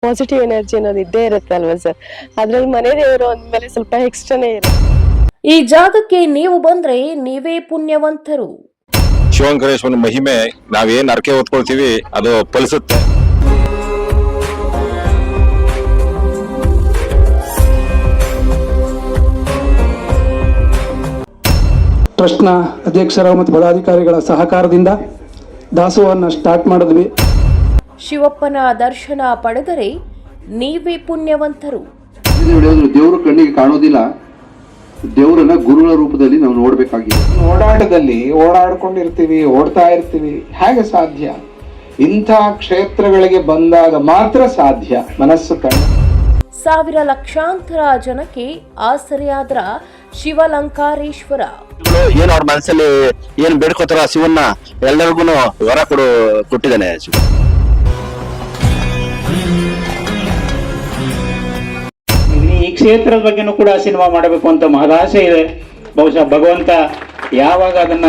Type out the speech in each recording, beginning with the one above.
Positive energy ಅನ್ನೋದು ಇದ್ದೇ ಇರುತ್ತೆ ಅಲ್ವಾ ಸರ್. ಅದ್ರಲ್ಲಿ ಮನೆ ದೇವರು ಅಂದ್ಮೇಲೆ ಸ್ವಲ್ಪ ಎಕ್ಸ್ಟ್ರಾನೇ ಇರುತ್ತೆ. ಈ ಜಾಗಕ್ಕೆ ನೀವು ಬಂದ್ರೆ ನೀವೇ ಪುಣ್ಯವಂತರು. ಶಿವಂಕರೇಶ್ವರನ ಮಹಿಮೆ ನಾವೇನ್ ಅರ್ಕೆ ಹೊತ್ಕೊಳ್ತೀವಿ ಅದು ಫಲಿಸುತ್ತೆ. ಟ್ರಸ್ಟ್ನ ಅಧ್ಯಕ್ಷರ ಮತ್ತು ಪದಾಧಿಕಾರಿಗಳ ಸಹಕಾರದಿಂದ ದಾಸೋಹವನ್ನು ಸ್ಟಾರ್ಟ್ ಮಾಡಿದ್ವಿ. ಶಿವಪ್ಪನ ದರ್ಶನ ಪಡೆದರೆ ನೀವೇ ಪುಣ್ಯವಂತರು. ದೇವರು ಕಣ್ಣಿಗೆ ಕಾಣೋದಿಲ್ಲ, ದೇವರನ್ನ ಗುರುಗಳ ರೂಪದಲ್ಲಿ ನಾವು ನೋಡ್ಬೇಕಾಗಿದೆ. ಓಡಾಟದಲ್ಲಿ ಓಡಾಡ್ಕೊಂಡಿರ್ತೀವಿ, ಓಡ್ತಾ ಇರ್ತೀವಿ, ಹೇಗೆ ಸಾಧ್ಯ? ಇಂಥ ಕ್ಷೇತ್ರಗಳಿಗೆ ಬಂದಾಗ ಮಾತ್ರ ಸಾಧ್ಯ. ಮನಸ್ಸು ಕಣ್ಣು. ಸಾವಿರ ಲಕ್ಷಾಂತರ ಜನಕ್ಕೆ ಆಸರೆಯಾದ್ರ ಶಿವಲಂಕಾರೇಶ್ವರ. ಏನ್ ಅವ್ರ ಮನಸ್ಸಲ್ಲಿ ಏನ್ ಬೇಡ್ಕೋತಾರ ಶಿವನ್ನ ಎಲ್ಲರಿಗೂ ವರ ಕೊಟ್ಟಿದ್ದಾನೆ ಶಿವ. ಈ ಕ್ಷೇತ್ರದ ಬಗ್ಗೆನೂ ಕೂಡ ಸಿನಿಮಾ ಮಾಡಬೇಕು ಅಂತ ಮಹದಾಸೆ ಇದೆ. ಬಹುಶಃ ಭಗವಂತ ಯಾವಾಗ ಅದನ್ನ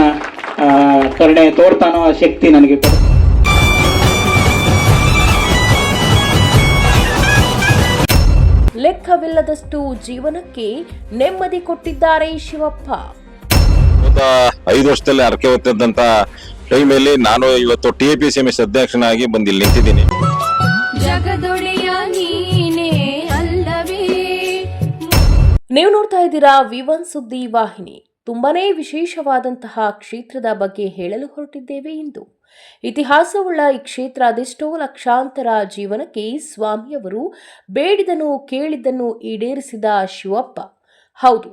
ಕರುಣೆ ತೋರ್ತಾನೋ ಆ ಶಕ್ತಿ ನನಗೆ ಕೊಡ. ಲೆಕ್ಕವಿಲ್ಲದಷ್ಟು ಜೀವನಕ್ಕೆ ನೆಮ್ಮದಿ ಕೊಟ್ಟಿದ್ದಾರೆ ಶಿವಪ್ಪ. 5 ವರ್ಷದಲ್ಲಿ ಅರ್ಕೆ ಹೊತ್ತಿದ್ದಂತ ಟೈಮಲ್ಲಿ ನಾನು ಇವತ್ತು TAPCMS ಅಧ್ಯಕ್ಷನಾಗಿ ಬಂದು ಇಲ್ಲಿ ನಿಂತಿದ್ದೀನಿ. ನೀವು ನೋಡ್ತಾ ಇದ್ದೀರಾ V1 ಸುದ್ದಿ ವಾಹಿನಿ. ತುಂಬಾನೇ ವಿಶೇಷವಾದಂತಹ ಕ್ಷೇತ್ರದ ಬಗ್ಗೆ ಹೇಳಲು ಹೊರಟಿದ್ದೇವೆ ಇಂದು. ಇತಿಹಾಸವುಳ್ಳ ಈ ಕ್ಷೇತ್ರ ಅದೆಷ್ಟೋ ಲಕ್ಷಾಂತರ ಜೀವನಕ್ಕೆ ಸ್ವಾಮಿಯವರು ಬೇಡಿದನು ಕೇಳಿದ್ದನ್ನು ಈಡೇರಿಸಿದ ಶಿವಪ್ಪ. ಹೌದು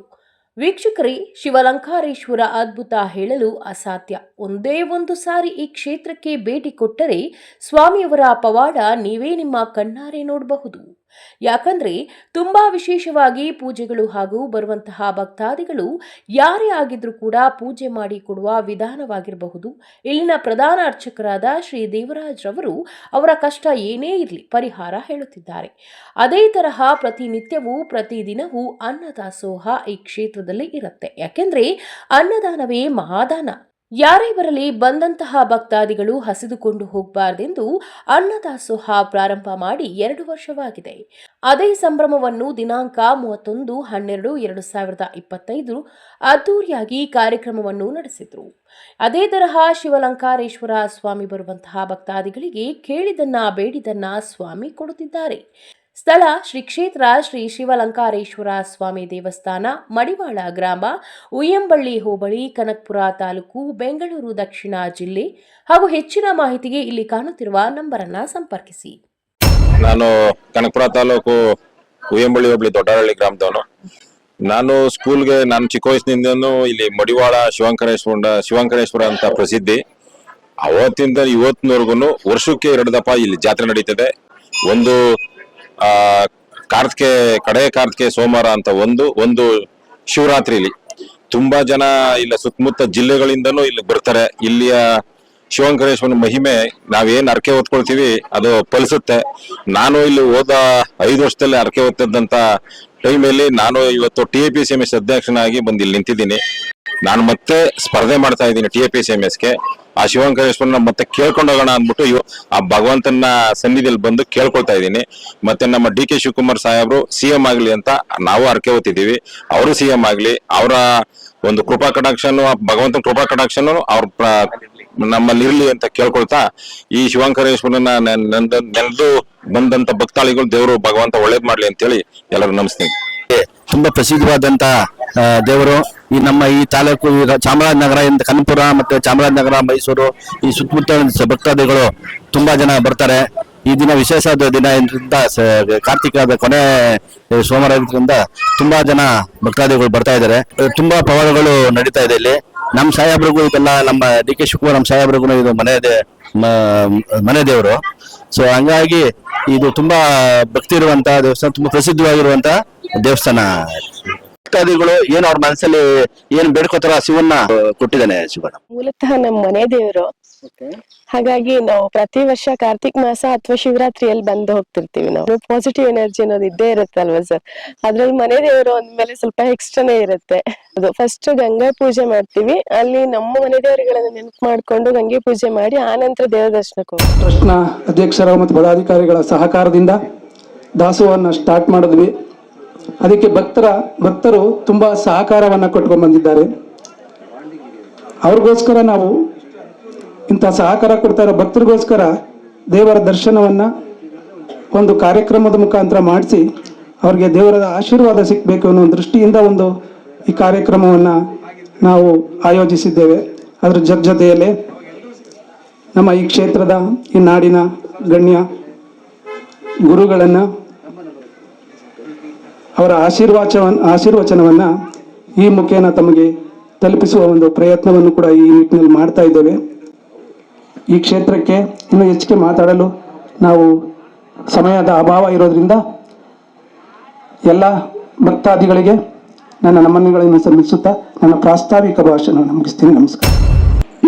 ವೀಕ್ಷಕರೇ, ಶಿವಲಂಕಾರೇಶ್ವರ ಅದ್ಭುತ ಹೇಳಲು ಅಸಾಧ್ಯ. ಒಂದೇ ಒಂದು ಸಾರಿ ಈ ಕ್ಷೇತ್ರಕ್ಕೆ ಭೇಟಿ ಕೊಟ್ಟರೆ ಸ್ವಾಮಿಯವರ ಪವಾಡ ನೀವೇ ನಿಮ್ಮ ಕಣ್ಣಾರೆ ನೋಡಬಹುದು. ಯಾಕಂದ್ರೆ ತುಂಬಾ ವಿಶೇಷವಾಗಿ ಪೂಜೆಗಳು ಹಾಗೂ ಬರುವಂತಹ ಭಕ್ತಾದಿಗಳು ಯಾರೇ ಆಗಿದ್ರೂ ಕೂಡ ಪೂಜೆ ಮಾಡಿ ಕೊಡುವ ವಿಧಾನವಾಗಿರಬಹುದು. ಇಲ್ಲಿನ ಪ್ರಧಾನ ಅರ್ಚಕರಾದ ಶ್ರೀ ದೇವರಾಜ್ ರವರು ಅವರ ಕಷ್ಟ ಏನೇ ಇರಲಿ ಪರಿಹಾರ ಹೇಳುತ್ತಿದ್ದಾರೆ. ಅದೇ ತರಹ ಪ್ರತಿನಿತ್ಯವೂ ಪ್ರತಿದಿನವೂ ಅನ್ನದಾಸೋಹ ಈ ಕ್ಷೇತ್ರದಲ್ಲಿ ಇರುತ್ತೆ. ಯಾಕೆಂದ್ರೆ ಅನ್ನದಾನವೇ ಮಹಾದಾನ. ಯಾರೇ ಬರಲಿ ಬಂದಂತಹ ಭಕ್ತಾದಿಗಳು ಹಸಿದುಕೊಂಡು ಹೋಗಬಾರದೆಂದು ಅನ್ನದಾಸೋಹ ಪ್ರಾರಂಭ ಮಾಡಿ 2 ವರ್ಷವಾಗಿದೆ. ಅದೇ ಸಂಭ್ರಮವನ್ನು ದಿನಾಂಕ 31/12/2025 ಅದ್ದೂರಿಯಾಗಿ ಕಾರ್ಯಕ್ರಮವನ್ನು ನಡೆಸಿದ್ರು. ಅದೇ ತರಹ ಶಿವಲಂಕಾರೇಶ್ವರ ಸ್ವಾಮಿ ಬರುವಂತಹ ಭಕ್ತಾದಿಗಳಿಗೆ ಕೇಳಿದನ್ನ ಬೇಡಿದನ್ನ ಸ್ವಾಮಿ ಕೊಡುತ್ತಿದ್ದಾರೆ. ಸ್ಥಳ ಶ್ರೀ ಕ್ಷೇತ್ರ ಶ್ರೀ ಶಿವಲಂಕಾರೇಶ್ವರ ಸ್ವಾಮಿ ದೇವಸ್ಥಾನ, ಮಡಿವಾಳ ಗ್ರಾಮ, ಉಯ್ಯಂಬಳ್ಳಿ ಹೋಬಳಿ, ಕನಕಪುರ ತಾಲೂಕು, ಬೆಂಗಳೂರು ದಕ್ಷಿಣ ಜಿಲ್ಲೆ. ಹಾಗೂ ಹೆಚ್ಚಿನ ಮಾಹಿತಿಗೆ ಇಲ್ಲಿ ಕಾಣುತ್ತಿರುವ ನಂಬರ್ ಅನ್ನ ಸಂಪರ್ಕಿಸಿ. ನಾನು ಕನಕಪುರ ತಾಲೂಕು ಉಯ್ಯಂಬಳ್ಳಿ ಹೋಬಳಿ ದೊಡ್ಡಹಳ್ಳಿ ಗ್ರಾಮದವನು. ನಾನು ಸ್ಕೂಲ್ಗೆ ನಾನು ಚಿಕ್ಕ ವಯಸ್ಸಿನಿಂದನೂ ಇಲ್ಲಿ ಮಡಿವಾಳ ಶಿವಂಕರೇಶ್ವರ ಅಂತ ಪ್ರಸಿದ್ಧಿ. ಅವತ್ತಿಂದ ಇವತ್ತಿನವರೆಗೂ ವರ್ಷಕ್ಕೆ 2 ದಫಾ ಇಲ್ಲಿ ಜಾತ್ರೆ ನಡೀತದೆ. ಒಂದು ಕಡೆ ಕಾರ್ತಿಕೆ ಸೋಮವಾರ ಅಂತ ಒಂದು ಶಿವರಾತ್ರಿಲಿ ತುಂಬಾ ಜನ ಇಲ್ಲ ಸುತ್ತಮುತ್ತ ಜಿಲ್ಲೆಗಳಿಂದನೂ ಇಲ್ಲಿ ಬರ್ತಾರೆ. ಇಲ್ಲಿಯ ಶಿವಂಕರೇಶ್ವರನ ಮಹಿಮೆ ನಾವೇನ್ ಅರ್ಕೆ ಹೊತ್ಕೊಳ್ತೀವಿ ಅದು ಫಲಿಸುತ್ತೆ. ನಾನು ಇಲ್ಲಿ ಹೋದ 5 ವರ್ಷದಲ್ಲಿ ಅರ್ಕೆ ಹೊತ್ತಿದ್ದಂತ ಟೈಮಲ್ಲಿ ನಾನು ಇವತ್ತು TAPCMS ಅಧ್ಯಕ್ಷನಾಗಿ ಬಂದು ಇಲ್ಲಿ ನಿಂತಿದ್ದೀನಿ. ನಾನು ಮತ್ತೆ ಸ್ಪರ್ಧೆ ಮಾಡ್ತಾ ಇದ್ದೀನಿ TAPCMSಗೆ. ಆ ಶಿವಂಕರೇಶ್ವರನ ಮತ್ತೆ ಕೇಳ್ಕೊಂಡೋಗೋಣ ಅಂದ್ಬಿಟ್ಟು ಆ ಭಗವಂತನ ಸನ್ನಿಧಿಯಲ್ಲಿ ಬಂದು ಕೇಳ್ಕೊಳ್ತಾ ಇದ್ದೀನಿ. ಮತ್ತೆ ನಮ್ಮ DK ಶಿವಕುಮಾರ್ ಸಾಹೇಬ್ರು CM ಆಗ್ಲಿ ಅಂತ ನಾವು ಅರ್ಕೆ ಹೊತ್ತಿದ್ದೀವಿ. ಅವರು CM ಆಗ್ಲಿ, ಅವರ ಒಂದು ಕೃಪಾ ಕಟಾಕ್ಷನು, ಭಗವಂತನ ಕೃಪಾ ಕಟಾಕ್ಷನು ಅವ್ರ ನಮ್ಮಲ್ಲಿ ಇರ್ಲಿ ಅಂತ ಕೇಳ್ಕೊಳ್ತಾ ಈ ಶಿವಂಕರೇಶ್ವರನ ನೆನೆದು ಬಂದಂತ ಭಕ್ತಾಳಿಗಳು ದೇವರು ಭಗವಂತ ಒಳ್ಳೇದ್ ಮಾಡ್ಲಿ ಅಂತ ಹೇಳಿ ಎಲ್ಲರೂ ನಮಸ್ತೀನಿ. ತುಂಬಾ ಪ್ರಸಿದ್ಧವಾದಂತ ದೇವರು ಈ ನಮ್ಮ ಈ ತಾಲೂಕು ಚಾಮರಾಜನಗರ, ಕನಕಪುರ ಮತ್ತೆ ಚಾಮರಾಜನಗರ, ಮೈಸೂರು ಈ ಸುತ್ತಮುತ್ತ ಭಕ್ತಾದಿಗಳು ತುಂಬಾ ಜನ ಬರ್ತಾರೆ. ಈ ದಿನ ವಿಶೇಷವಾದ ದಿನ ಇದ್ರಿಂದ ಕಾರ್ತಿಕದ ಕೊನೆ ಸೋಮವಾರ ಇದ್ರಿಂದ ತುಂಬಾ ಜನ ಭಕ್ತಾದಿಗಳು ಬರ್ತಾ ಇದ್ದಾರೆ. ತುಂಬಾ ಪವಾಡಗಳು ನಡೀತಾ ಇದೆ ಇಲ್ಲಿ. ನಮ್ಮ ಸಾಹೇಬ್ರಿಗೂ ಇದೆಲ್ಲ, ನಮ್ಮ DK ಶಿವಕುಮಾರ್ ನಮ್ಮ ಸಾಹೇಬ್ರಿಗೂ ಇದು ಮನೆ ದೇವರು. ಸೊ ಹಂಗಾಗಿ ಇದು ತುಂಬಾ ಭಕ್ತಿ ಇರುವಂತಹ ದೇವಸ್ಥಾನ, ತುಂಬಾ ಪ್ರಸಿದ್ಧವಾಗಿರುವಂತ ದೇವಸ್ಥಾನ. ಭಕ್ತಾದಿಗಳು ಏನ್ ಅವ್ರ ಮನಸ್ಸಲ್ಲಿ ಏನ್ ಬೇಡ್ಕೋತಾರ ಶಿವನ್ನ ಕೊಟ್ಟಿದ್ದಾನೆ ಶಿವ. ಮೂಲತಃ ನಮ್ಮ ಮನೆ ದೇವರು. ಹಾಗಾಗಿ ನಾವು ಪ್ರತಿ ವರ್ಷ ಕಾರ್ತಿಕ್ ಮಾಸ ಅಥವಾ ಶಿವರಾತ್ರಿಯಲ್ಲಿ ಬಂದು ಹೋಗ್ತಿರ್ತೀವಿ. ನಾವು ಪಾಸಿಟಿವ್ ಎನರ್ಜಿ ಅನ್ನೋದು ಇದ್ದೇ ಇರುತ್ತೆ ಅಲ್ವಾ ಸರ್. ಅದ್ರಲ್ಲಿ ಮನೆ ದೇವರು ಅಂದ್ಮೇಲೆ ಸ್ವಲ್ಪ ಎಕ್ಸ್ಟ್ರಾನೇ ಇರುತ್ತೆ. ಅದು ಫಸ್ಟ್ ಗಂಗಾ ಪೂಜೆ ಮಾಡ್ತೀವಿ. ಅಲ್ಲಿ ನಮ್ಮ ಮನೆ ದೇವರುಗಳನ್ನ ನೆನಪು ಮಾಡ್ಕೊಂಡು ಗಂಗೆ ಪೂಜೆ ಮಾಡಿ ಆನಂತರ ದೇವರ ದರ್ಶನಕ್ಕೆ ಹೋಗ್ತೀವಿ. ಟ್ರಸ್ಟ್ನ ಅಧ್ಯಕ್ಷರ ಮತ್ತು ಪದಾಧಿಕಾರಿಗಳ ಸಹಕಾರದಿಂದ ದಾಸೋಹವನ್ನು ಸ್ಟಾರ್ಟ್ ಮಾಡಿದ್ವಿ. ಅದಕ್ಕೆ ಭಕ್ತರು ತುಂಬ ಸಹಕಾರವನ್ನು ಕೊಟ್ಕೊಂಡು ಬಂದಿದ್ದಾರೆ. ಅವ್ರಿಗೋಸ್ಕರ ನಾವು ಇಂಥ ಸಹಕಾರ ಕೊಡ್ತಾ ಇರೋ ಭಕ್ತರಿಗೋಸ್ಕರ ದೇವರ ದರ್ಶನವನ್ನು ಒಂದು ಕಾರ್ಯಕ್ರಮದ ಮುಖಾಂತರ ಮಾಡಿಸಿ ಅವ್ರಿಗೆ ದೇವರ ಆಶೀರ್ವಾದ ಸಿಗಬೇಕು ಅನ್ನೋ ದೃಷ್ಟಿಯಿಂದ ಈ ಕಾರ್ಯಕ್ರಮವನ್ನು ನಾವು ಆಯೋಜಿಸಿದ್ದೇವೆ. ಅದರ ಜೊತೆಯಲ್ಲಿ ನಮ್ಮ ಈ ಕ್ಷೇತ್ರದ ಈ ನಾಡಿನ ಗಣ್ಯ ಗುರುಗಳನ್ನು ಅವರ ಆಶೀರ್ವಚನವನ್ನು ಈ ಮುಖೇನ ತಮಗೆ ತಲುಪಿಸುವ ಒಂದು ಪ್ರಯತ್ನವನ್ನು ಕೂಡ ಈ ನಿಟ್ಟಿನಲ್ಲಿ ಮಾಡ್ತಾ ಇದ್ದೇವೆ. ಈ ಕ್ಷೇತ್ರಕ್ಕೆ ಇನ್ನೂ ಹೆಚ್ಚಿಗೆ ಮಾತಾಡಲು ನಾವು ಸಮಯದ ಅಭಾವ ಇರೋದ್ರಿಂದ ಎಲ್ಲ ಭಕ್ತಾದಿಗಳಿಗೆ ನನ್ನ ನಮನಗಳನ್ನು ಸಲ್ಲಿಸುತ್ತಾ ನನ್ನ ಪ್ರಾಸ್ತಾವಿಕ ಭಾಷಣ ಮುಗಿಸ್ತೀನಿ. ನಮಸ್ಕಾರ.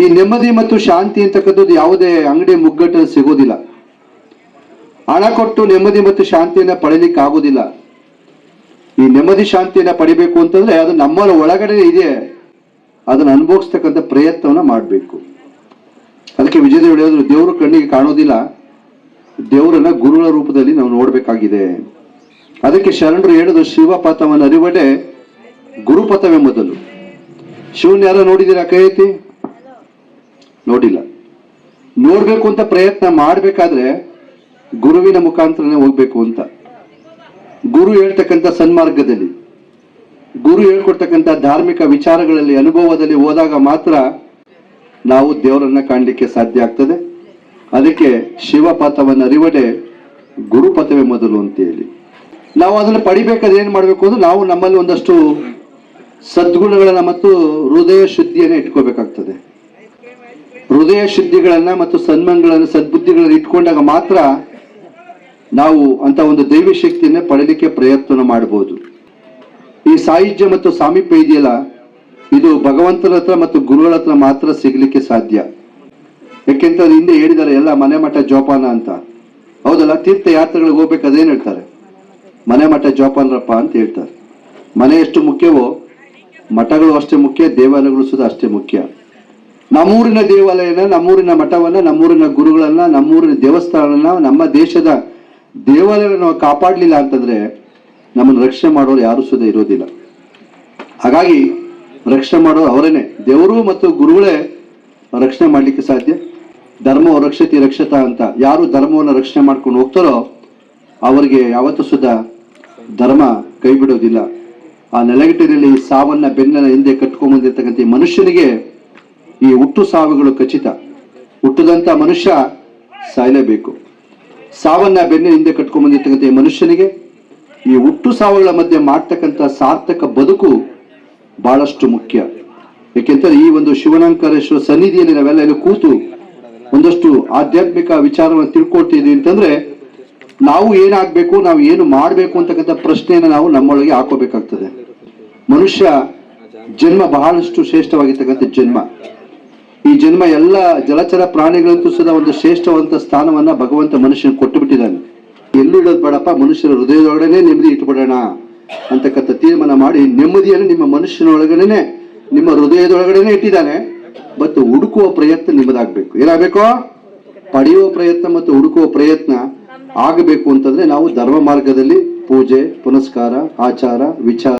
ಈ ನೆಮ್ಮದಿ ಮತ್ತು ಶಾಂತಿ ಅಂತಕ್ಕಂಥದ್ದು ಯಾವುದೇ ಅಂಗಡಿ ಮುಗ್ಗಟ್ಟಲ್ಲಿ ಸಿಗೋದಿಲ್ಲ. ಹಣ ಕೊಟ್ಟು ನೆಮ್ಮದಿ ಮತ್ತು ಶಾಂತಿಯನ್ನ ಪಡಿಲಿಕ್ಕೆ ಆಗೋದಿಲ್ಲ. ಈ ನೆಮ್ಮದಿ ಶಾಂತಿಯನ್ನ ಪಡಿಬೇಕು ಅಂತಂದ್ರೆ ಅದು ನಮ್ಮ ಒಳಗಡೆ ಇದೆ, ಅದನ್ನ ಅನುಭವಿಸ್ತಕ್ಕಂಥ ಪ್ರಯತ್ನವನ್ನ ಮಾಡಬೇಕು. ಅದಕ್ಕೆ ವಿಜಯದೇವರು ಹೇಳಿದ್ರು, ದೇವರು ಕಣ್ಣಿಗೆ ಕಾಣೋದಿಲ್ಲ, ದೇವರನ್ನ ಗುರುಗಳ ರೂಪದಲ್ಲಿ ನಾವು ನೋಡ್ಬೇಕಾಗಿದೆ. ಅದಕ್ಕೆ ಶರಣರು ಹೇಳಿದ್ರು, ಶಿವಪಥವನ್ನು ಅರಿವಡೆ ಗುರುಪಥವೇ ಮೊದಲು. ಶಿವನ್ ಯಾರೋ ನೋಡಿದ್ದೀರಾ? ಕೈ ಎತ್ತಿ. ನೋಡಿಲ್ಲ. ನೋಡ್ಬೇಕು ಅಂತ ಪ್ರಯತ್ನ ಮಾಡ್ಬೇಕಾದ್ರೆ ಗುರುವಿನ ಮುಖಾಂತರನೇ ಹೋಗ್ಬೇಕು ಅಂತ. ಗುರು ಹೇಳ್ತಕ್ಕಂಥ ಸನ್ಮಾರ್ಗದಲ್ಲಿ, ಗುರು ಹೇಳ್ಕೊಡ್ತಕ್ಕಂಥ ಧಾರ್ಮಿಕ ವಿಚಾರಗಳಲ್ಲಿ, ಅನುಭವದಲ್ಲಿ ಹೋದಾಗ ಮಾತ್ರ ನಾವು ದೇವರನ್ನ ಕಾಣಲಿಕ್ಕೆ ಸಾಧ್ಯ ಆಗ್ತದೆ. ಅದಕ್ಕೆ ಶಿವಪಥವನ್ನು ಅರಿವಡೆ ಗುರುಪಥವೇ ಮೊದಲು ಅಂತ ಹೇಳಿ ನಾವು ಅದನ್ನು ಪಡಿಬೇಕಾದ್ರೆ ಏನ್ ಮಾಡ್ಬೇಕು ಅಂದ್ರೆ ನಾವು ನಮ್ಮಲ್ಲಿ ಒಂದಷ್ಟು ಸದ್ಗುಣಗಳನ್ನ ಮತ್ತು ಹೃದಯ ಶುದ್ಧಿಯನ್ನ ಇಟ್ಕೋಬೇಕಾಗ್ತದೆ. ಹೃದಯ ಶುದ್ಧಿಗಳನ್ನ ಮತ್ತು ಸದ್ಬುದ್ಧಿಗಳನ್ನ ಇಟ್ಕೊಂಡಾಗ ಮಾತ್ರ ನಾವು ಅಂತ ಒಂದು ದೈವ ಶಕ್ತಿಯನ್ನ ಪಡಲಿಕ್ಕೆ ಪ್ರಯತ್ನ ಮಾಡಬಹುದು. ಈ ಸಾಹಿತ್ಯ ಮತ್ತು ಸಾಮೀಪ್ಯ ಇದೆಯಲ್ಲ, ಇದು ಭಗವಂತನ ಹತ್ರ ಮತ್ತು ಗುರುಗಳ ಹತ್ರ ಮಾತ್ರ ಸಿಗ್ಲಿಕ್ಕೆ ಸಾಧ್ಯ. ಯಾಕೆಂತ ಹಿಂದೆ ಹೇಳಿದ್ದಾರೆ ಎಲ್ಲ ಮನೆ ಮಠ ಜೋಪಾನ ಅಂತ. ಹೌದಲ್ಲ? ತೀರ್ಥಯಾತ್ರೆಗಳಿಗೆ ಹೋಗ್ಬೇಕು ಅದೇನ್ ಹೇಳ್ತಾರೆ? ಮನೆ ಮಠ ಜೋಪಾನರಪ್ಪ ಅಂತ ಹೇಳ್ತಾರೆ. ಮನೆ ಎಷ್ಟು ಮುಖ್ಯವೋ ಮಠಗಳು ಅಷ್ಟೇ ಮುಖ್ಯ, ದೇವಾಲಯಗಳು ಸುದ ಅಷ್ಟೇ ಮುಖ್ಯ. ನಮ್ಮೂರಿನ ದೇವಾಲಯನ, ನಮ್ಮೂರಿನ ಮಠವನ್ನ, ನಮ್ಮೂರಿನ ಗುರುಗಳನ್ನ, ನಮ್ಮೂರಿನ ದೇವಸ್ಥಾನಗಳನ್ನ, ನಮ್ಮ ದೇಶದ ದೇವಾಲಯಗಳನ್ನ ನಾವು ಕಾಪಾಡಲಿಲ್ಲ ಅಂತಂದ್ರೆ ನಮ್ಮನ್ನು ರಕ್ಷಣೆ ಮಾಡೋರು ಯಾರು ಸುದ ಇರೋದಿಲ್ಲ. ಹಾಗಾಗಿ ರಕ್ಷಣೆ ಮಾಡೋರು ಅವರೇನೆ, ದೇವರು ಮತ್ತು ಗುರುಗಳೇ ರಕ್ಷಣೆ ಮಾಡ್ಲಿಕ್ಕೆ ಸಾಧ್ಯ. ಧರ್ಮ ರಕ್ಷತಿ ರಕ್ಷತಾ ಅಂತ ಯಾರು ಧರ್ಮವನ್ನು ರಕ್ಷಣೆ ಮಾಡ್ಕೊಂಡು ಹೋಗ್ತಾರೋ ಅವರಿಗೆ ಯಾವತ್ತೂ ಸುದ ಧರ್ಮ ಕೈ ಬಿಡೋದಿಲ್ಲ. ಆ ನೆಲಗಟ್ಟಿನಲ್ಲಿ ಸಾವನ್ನ ಬೆನ್ನ ಹಿಂದೆ ಕಟ್ಕೊಂಡ್ ಬಂದಿರ್ತಕ್ಕಂಥ ಈ ಮನುಷ್ಯನಿಗೆ ಈ ಹುಟ್ಟು ಸಾವುಗಳು ಖಚಿತ. ಹುಟ್ಟದಂತ ಮನುಷ್ಯ ಸಾಯಲೇಬೇಕು. ಸಾವನ್ನ ಬೆನ್ನ ಹಿಂದೆ ಕಟ್ಕೊಂಡ್ ಬಂದಿರ್ತಕ್ಕಂಥ ಈ ಮನುಷ್ಯನಿಗೆ ಈ ಹುಟ್ಟು ಸಾವುಗಳ ಮಧ್ಯೆ ಮಾಡ್ತಕ್ಕಂಥ ಸಾರ್ಥಕ ಬದುಕು ಬಹಳಷ್ಟು ಮುಖ್ಯ. ಯಾಕೆಂದ್ರೆ ಈ ಒಂದು ಶಿವನಾಂಕರೇಶ್ವರ ಸನ್ನಿಧಿಯಲ್ಲಿ ನಾವೆಲ್ಲ ಇಲ್ಲಿ ಕೂತು ಒಂದಷ್ಟು ಆಧ್ಯಾತ್ಮಿಕ ವಿಚಾರವನ್ನು ತಿಳ್ಕೊಳ್ತಿದ್ವಿ ಅಂತಂದ್ರೆ ನಾವು ಏನಾಗ್ಬೇಕು, ನಾವು ಏನು ಮಾಡ್ಬೇಕು ಅಂತಕ್ಕಂಥ ಪ್ರಶ್ನೆಯನ್ನು ನಾವು ನಮ್ಮೊಳಗೆ ಹಾಕೋಬೇಕಾಗ್ತದೆ. ಮನುಷ್ಯ ಜನ್ಮ ಬಹಳಷ್ಟು ಶ್ರೇಷ್ಠವಾಗಿರ್ತಕ್ಕಂಥ ಜನ್ಮ. ಈ ಜನ್ಮ ಎಲ್ಲ ಜಲಚರ ಪ್ರಾಣಿಗಳಂತೂ ಸಹ ಒಂದು ಶ್ರೇಷ್ಠವಂತ ಸ್ಥಾನವನ್ನ ಭಗವಂತ ಮನುಷ್ಯನ ಕೊಟ್ಟು ಬಿಟ್ಟಿದ್ದಾನೆ. ಎಲ್ಲೂ ಇಡೋದು ಬೇಡಪ್ಪ, ಮನುಷ್ಯರ ಹೃದಯದೊಳಗಡೆ ನೆಮ್ಮದಿ ಇಟ್ಬಿಡೋಣ ಅಂತಕ್ಕಂಥ ತೀರ್ಮಾನ ಮಾಡಿ ನೆಮ್ಮದಿಯನ್ನು ನಿಮ್ಮ ಮನುಷ್ಯನ ಒಳಗಡೆನೆ, ನಿಮ್ಮ ಹೃದಯದೊಳಗಡೆನೆ ಇಟ್ಟಿದ್ದಾನೆ. ಮತ್ತು ಹುಡುಕುವ ಪ್ರಯತ್ನ ನಿಮ್ಮದಾಗಬೇಕು. ಏನಾಗಬೇಕು? ಪಡೆಯುವ ಪ್ರಯತ್ನ ಮತ್ತು ಹುಡುಕುವ ಪ್ರಯತ್ನ ಆಗಬೇಕು ಅಂತಂದ್ರೆ ನಾವು ಧರ್ಮ ಮಾರ್ಗದಲ್ಲಿ ಪೂಜೆ, ಪುನಸ್ಕಾರ, ಆಚಾರ, ವಿಚಾರ